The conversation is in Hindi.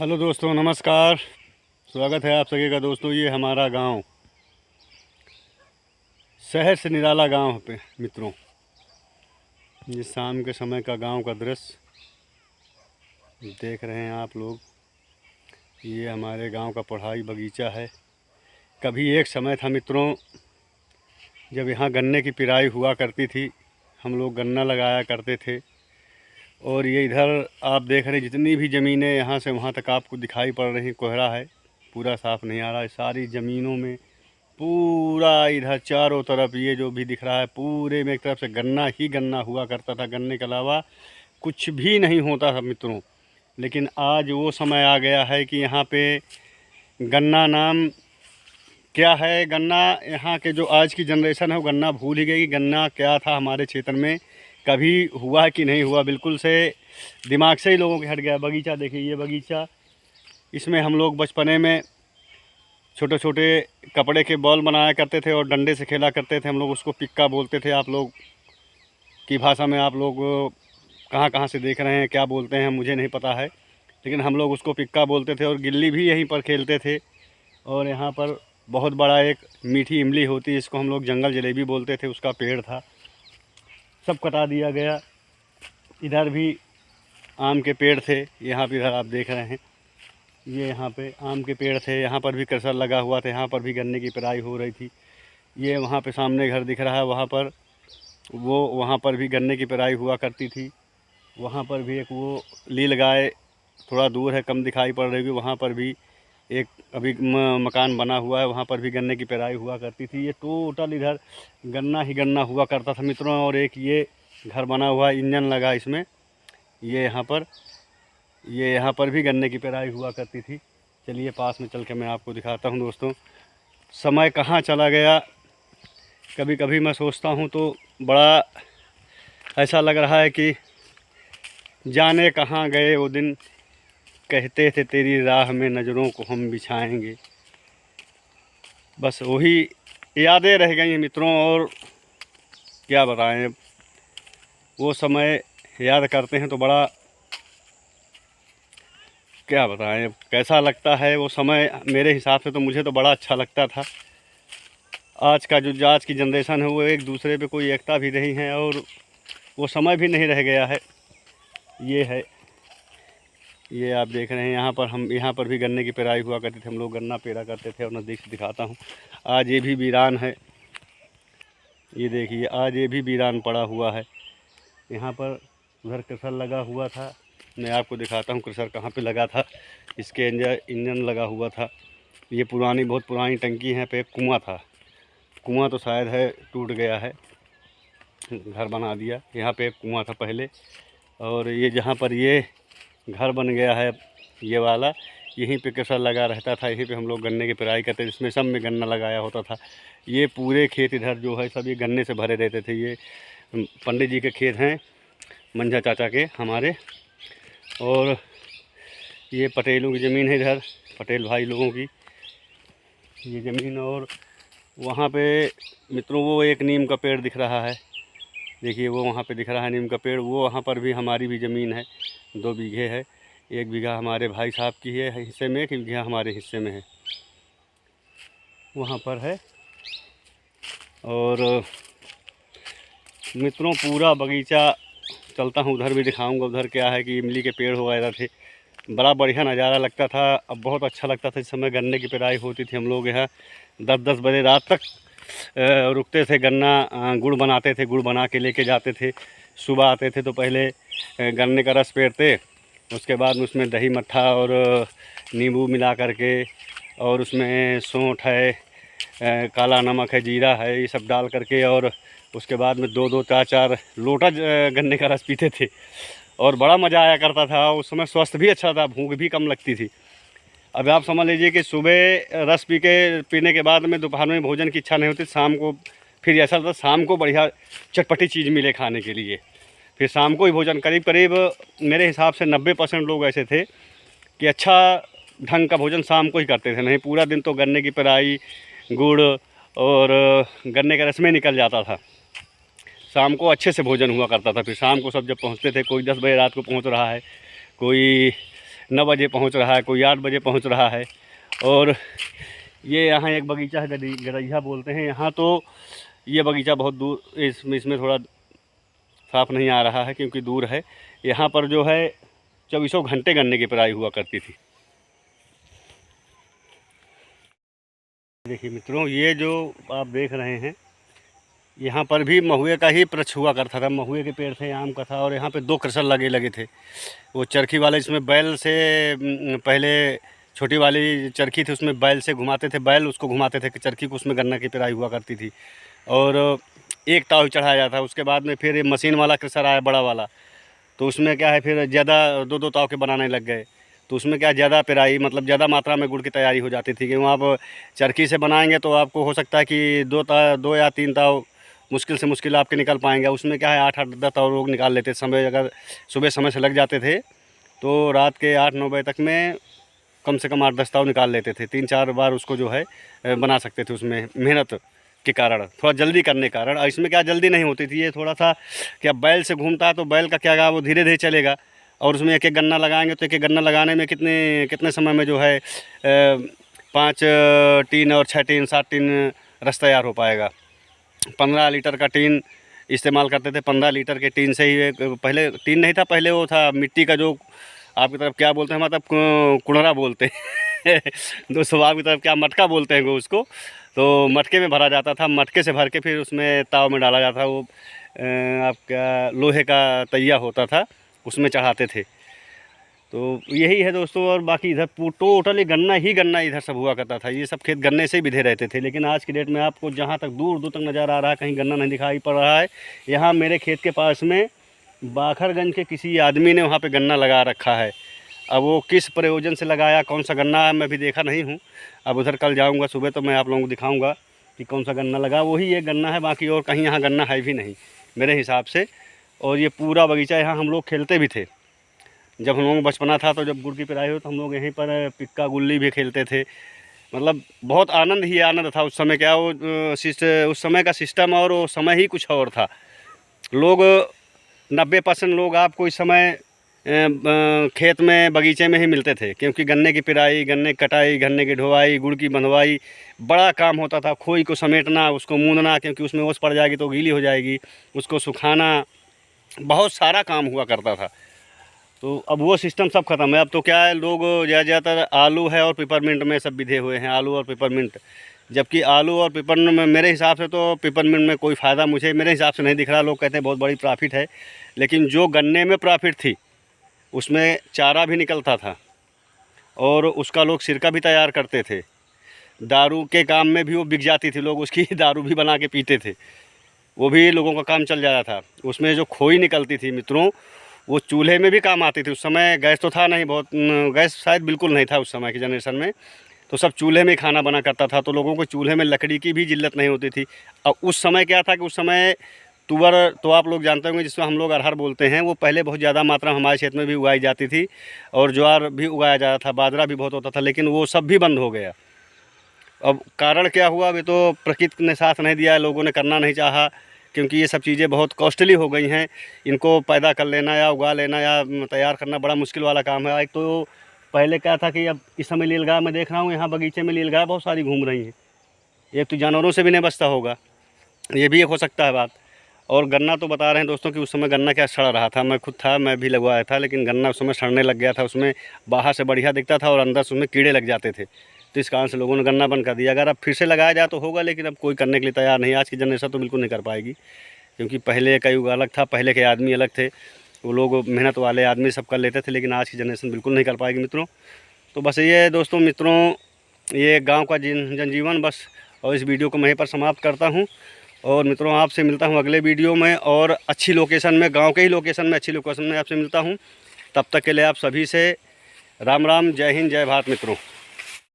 हेलो दोस्तों, नमस्कार। स्वागत है आप सभी का दोस्तों। ये हमारा गांव शहर से निराला गांव पे मित्रों, ये शाम के समय का गांव का दृश्य देख रहे हैं आप लोग। ये हमारे गांव का पढ़ाई बगीचा है। कभी एक समय था मित्रों, जब यहाँ गन्ने की पिराई हुआ करती थी, हम लोग गन्ना लगाया करते थे। और ये इधर आप देख रहे हैं, जितनी भी ज़मीनें यहाँ से वहाँ तक आपको दिखाई पड़ रही, कोहरा है, पूरा साफ़ नहीं आ रहा है। सारी ज़मीनों में पूरा इधर चारों तरफ ये जो भी दिख रहा है, पूरे में एक तरफ से गन्ना ही गन्ना हुआ करता था। गन्ने के अलावा कुछ भी नहीं होता था मित्रों। लेकिन आज वो समय आ गया है कि यहाँ पे गन्ना नाम क्या है। गन्ना, यहाँ के जो आज की जनरेशन है वो गन्ना भूल ही गई कि गन्ना क्या था हमारे क्षेत्र में, कभी हुआ कि नहीं हुआ। बिल्कुल से दिमाग से ही लोगों के हट गया। बगीचा देखिए, ये बगीचा, इसमें हम लोग बचपने में छोटे छोटे कपड़े के बॉल बनाया करते थे और डंडे से खेला करते थे। हम लोग उसको पिक्का बोलते थे। आप लोग की भाषा में आप लोग कहाँ कहाँ से देख रहे हैं, क्या बोलते हैं मुझे नहीं पता है, लेकिन हम लोग उसको पिक्का बोलते थे। और गिल्ली भी यहीं पर खेलते थे। और यहाँ पर बहुत बड़ा एक मीठी इमली होती है, इसको हम लोग जंगल जलेबी बोलते थे, उसका पेड़ था, सब कटा दिया गया। इधर भी आम के पेड़ थे, यहाँ पर इधर आप देख रहे हैं, ये यहाँ पे आम के पेड़ थे। यहाँ पर भी क्रशर लगा हुआ था, यहाँ पर भी गन्ने की पेराई हो रही थी। ये वहाँ पे सामने घर दिख रहा है, वहाँ पर भी गन्ने की पेराई हुआ करती थी। वहाँ पर भी एक वो लील गाय थोड़ा दूर है, कम दिखाई पड़ रही है, वहाँ पर भी एक अभी मकान बना हुआ है, वहाँ पर भी गन्ने की पेराई हुआ करती थी। ये टोटल इधर गन्ना ही गन्ना हुआ करता था मित्रों। और एक ये घर बना हुआ, इंजन लगा इसमें, ये यहाँ पर भी गन्ने की पेराई हुआ करती थी। चलिए पास में चल के मैं आपको दिखाता हूँ दोस्तों, समय कहाँ चला गया। कभी कभी मैं सोचता हूँ तो बड़ा ऐसा लग रहा है कि जाने कहाँ गए वो दिन, कहते थे तेरी राह में नज़रों को हम बिछाएंगे। बस वही यादें रह गई हैं मित्रों। और क्या बताएं, वो समय याद करते हैं तो बड़ा, क्या बताएं कैसा लगता है वो समय। मेरे हिसाब से तो मुझे तो बड़ा अच्छा लगता था। आज की जनरेशन है वो एक दूसरे पे कोई एकता भी नहीं है, और वो समय भी नहीं रह गया है। ये आप देख रहे हैं, यहाँ पर भी गन्ने की पेराई हुआ करती थी। हम लोग गन्ना पेरा करते थे। और नज़दीक से दिखाता हूँ, आज ये भी वीरान है। ये देखिए, आज ये भी वीरान पड़ा हुआ है। यहाँ पर उधर क्रशर लगा हुआ था, मैं आपको दिखाता हूँ क्रशर कहाँ पे लगा था। इसके इंजन लगा हुआ था। ये बहुत पुरानी टंकी है, पे कुआं था। कुआं तो शायद है टूट गया है, घर बना दिया। यहाँ पे एक कुआं था पहले। और ये जहाँ पर ये घर बन गया है ये वाला, यहीं पे क्रशर लगा रहता था। यहीं पे हम लोग गन्ने की पेराई करते थे, इसमें सब में गन्ना लगाया होता था। ये पूरे खेत इधर जो है सब ये गन्ने से भरे रहते थे। ये पंडित जी के खेत हैं, मंझा चाचा के हमारे। और ये पटेलों की ज़मीन है, इधर पटेल भाई लोगों की ये ज़मीन। और वहाँ पे मित्रों वो एक नीम का पेड़ दिख रहा है, देखिए वो वहाँ पे दिख रहा है नीम का पेड़। वो वहाँ पर भी हमारी भी ज़मीन है, 2 बीघे है। 1 बीघा हमारे भाई साहब की है हिस्से में, 1 बीघा हमारे हिस्से में है, वहाँ पर है। और मित्रों पूरा बगीचा चलता हूँ, उधर भी दिखाऊंगा। उधर क्या है कि इमली के पेड़ वगैरह थे, बड़ा बढ़िया नज़ारा लगता था। अब बहुत अच्छा लगता था। इस समय गन्ने की पेराई होती थी, हम लोग यहाँ 10-10 बजे रात तक रुकते थे। गुड़ बनाते थे, गुड़ बना के लेके जाते थे। सुबह आते थे तो पहले गन्ने का रस पेड़ते, उसके बाद में उसमें दही मट्ठा और नींबू मिला करके, और उसमें सौंठ है, काला नमक है, जीरा है, ये सब डाल करके, और उसके बाद में 2-2 4-4 लोटा गन्ने का रस पीते थे। और बड़ा मज़ा आया करता था। उस समय स्वास्थ्य भी अच्छा था, भूख भी कम लगती थी। अब आप समझ लीजिए कि सुबह रस पीने के बाद में दोपहर में भोजन की इच्छा नहीं होती। शाम को फिर ऐसा था, शाम को बढ़िया चटपटी चीज़ मिले खाने के लिए, फिर शाम को ही भोजन। करीब करीब मेरे हिसाब से 90% लोग ऐसे थे कि अच्छा ढंग का भोजन शाम को ही करते थे। नहीं पूरा दिन तो गन्ने की पेराई, गुड़ और गन्ने का रस में निकल जाता था। शाम को अच्छे से भोजन हुआ करता था। फिर शाम को सब जब पहुंचते थे, कोई 10 बजे रात को पहुंच रहा है, कोई 9 बजे पहुंच रहा है, कोई 8 बजे पहुंच रहा है। और ये यहाँ एक बगीचा है, गरैया बोलते हैं यहाँ। तो ये बगीचा बहुत दूर, इसमें थोड़ा साफ नहीं आ रहा है क्योंकि दूर है। यहाँ पर जो है 24 घंटे गन्ने की पेराई हुआ करती थी। देखिए मित्रों, ये जो आप देख रहे हैं, यहाँ पर भी महुए का ही वृक्ष हुआ करता था। महुए के पेड़ थे, आम का था, और यहाँ पे 2 क्रशर लगे थे। वो चरखी वाले, इसमें बैल से पहले छोटी वाली चरखी थी, उसमें बैल से घुमाते थे, बैल उसको घुमाते थे कि चरखी को, उसमें गन्ना की पेराई हुआ करती थी। और एक ताव चढ़ाया जाता था। उसके बाद में फिर ये मशीन वाला क्रशर आया, बड़ा वाला। तो उसमें क्या है, फिर ज़्यादा 2-2 ताव के बनाने लग गए। तो उसमें क्या, ज़्यादा पेराई, मतलब ज़्यादा मात्रा में गुड़ की तैयारी हो जाती थी। क्योंकि आप चरखी से बनाएंगे तो आपको हो सकता है कि 2 या 3 ताव मुश्किल से मुश्किल आपके निकल पाएंगे। उसमें क्या है, 8-8 10 ताव लोग निकाल लेते समय। अगर सुबह समय से लग जाते थे तो रात के 8-9 बजे तक में कम से कम 8-10 ताव निकाल लेते थे। 3-4 बार उसको जो है बना सकते थे। उसमें मेहनत के कारण, थोड़ा जल्दी करने के कारण। और इसमें क्या, जल्दी नहीं होती थी। ये थोड़ा सा क्या, बैल से घूमता है तो बैल का क्या, वो धीरे धीरे चलेगा। और उसमें एक एक गन्ना लगाएंगे तो एक एक गन्ना लगाने में कितने समय में जो है 5 टीन और 6 टीन 7 टीन रस तैयार हो पाएगा। 15 लीटर का टीन इस्तेमाल करते थे। 15 लीटर के टीन से ही, पहले टीन नहीं था, पहले वो था मिट्टी का, जो आपकी तरफ क्या बोलते हैं, मतलब कुड़रा बोलते हैं दोस्तों, आपकी तरफ क्या, मटका बोलते हैं उसको। तो मटके में भरा जाता था। मटके से भर के फिर उसमें ताव में डाला जाता था। वो आपका लोहे का तैया होता था, उसमें चढ़ाते थे। तो यही है दोस्तों। और बाकी इधर टोटली गन्ना ही गन्ना इधर सब हुआ करता था। ये सब खेत गन्ने से ही बिधे रहते थे। लेकिन आज की डेट में आपको जहाँ तक दूर दूर तक नज़र आ रहा है, कहीं गन्ना नहीं दिखाई पड़ रहा है। यहाँ मेरे खेत के पास में बाखरगंज के किसी आदमी ने वहाँ पे गन्ना लगा रखा है। अब वो किस प्रयोजन से लगाया, कौन सा गन्ना है, मैं भी देखा नहीं हूँ। अब उधर कल जाऊँगा सुबह तो मैं आप लोगों को दिखाऊँगा कि कौन सा गन्ना लगा। वही ये गन्ना है, बाकी और कहीं यहाँ गन्ना है भी नहीं मेरे हिसाब से। और ये पूरा बगीचा, यहाँ हम लोग खेलते भी थे जब हम लोग बचपना था। तो जब गुड़ की पेराई हो तो हम लोग यहीं पर पिक्का गुल्ली भी खेलते थे। मतलब बहुत आनंद ही आनंद था उस समय। क्या वो उस समय का सिस्टम और वो समय ही कुछ और था। लोग 90% लोग आपको इस समय खेत में, बगीचे में ही मिलते थे। क्योंकि गन्ने की पेराई, गन्ने की कटाई, गन्ने की ढुवाई, गुड़ की बंधवाई बड़ा काम होता था। खोई को समेटना, उसको मूंदना, क्योंकि उसमें ओस पड़ जाएगी तो गीली हो जाएगी, उसको सुखाना, बहुत सारा काम हुआ करता था। तो अब वो सिस्टम सब ख़त्म है। अब तो क्या है, लोग ज़्यादातर आलू है और पिपरमिंट में सब बिधे हुए हैं, आलू और पिपरमिंट। जबकि आलू और पिपरमिंट में, मेरे हिसाब से तो पिपरमिंट में कोई फ़ायदा मुझे, मेरे हिसाब से नहीं दिख रहा। लोग कहते हैं बहुत बड़ी प्रॉफिट है, लेकिन जो गन्ने में प्रॉफिट थी उसमें चारा भी निकलता था और उसका लोग सिरका भी तैयार करते थे। दारू के काम में भी वो बिक जाती थी, लोग उसकी दारू भी बना के पीते थे। वो भी लोगों का काम चल जाता था। उसमें जो खोई निकलती थी मित्रों, वो चूल्हे में भी काम आती थी। उस समय गैस तो था नहीं, बहुत गैस शायद बिल्कुल नहीं था उस समय की जनरेशन में। तो सब चूल्हे में खाना बना करता था। तो लोगों को चूल्हे में लकड़ी की भी जिल्लत नहीं होती थी। अब उस समय क्या था कि उस समय तुअर तो आप लोग जानते होंगे, जिसको हम लोग अरहर बोलते हैं, वो पहले बहुत ज़्यादा मात्रा हमारे क्षेत्र में भी उगाई जाती थी। और ज्वार भी उगाया जाता था, बाजरा भी बहुत होता था। लेकिन वो सब भी बंद हो गया। अब कारण क्या हुआ, अभी तो प्रकृति ने साथ नहीं दिया, लोगों ने करना नहीं चाहा। क्योंकि ये सब चीज़ें बहुत कॉस्टली हो गई हैं। इनको पैदा कर लेना या उगा लेना या तैयार करना बड़ा मुश्किल वाला काम है। एक तो पहले क्या था कि अब इस समय नीलगाय मैं देख रहा हूँ यहाँ बगीचे में, नीलगाय बहुत सारी घूम रही हैं। एक तो जानवरों से भी नहीं बचता होगा, ये भी एक हो सकता है बात। और गन्ना तो बता रहे हैं दोस्तों कि उस समय गन्ना क्या सड़ रहा था। मैं खुद था, मैं भी लगवाया था, लेकिन गन्ना उस समय सड़ने लग गया था। उसमें बाहर से बढ़िया दिखता था और अंदर से उसमें कीड़े लग जाते थे। तो इस कारण से लोगों ने गन्ना बंद कर दिया। अगर अब फिर से लगाया जाए तो होगा, लेकिन अब कोई करने के लिए तैयार नहीं। आज की जनरेशन तो बिल्कुल नहीं कर पाएगी, क्योंकि पहले का युग अलग था, पहले के आदमी अलग थे। वो लोग मेहनत वाले आदमी सब कर लेते थे, लेकिन आज की जनरेशन बिल्कुल नहीं कर पाएगी मित्रों। तो बस ये है दोस्तों, मित्रों, ये गांव का जनजीवन बस। और इस वीडियो को मैं यहीं पर समाप्त करता हूं। और मित्रों, आपसे मिलता हूं अगले वीडियो में और अच्छी लोकेशन में, गांव के ही लोकेशन में, अच्छी लोकेशन में आपसे मिलता हूं। तब तक के लिए आप सभी से राम राम, जय हिंद, जय भारत मित्रों।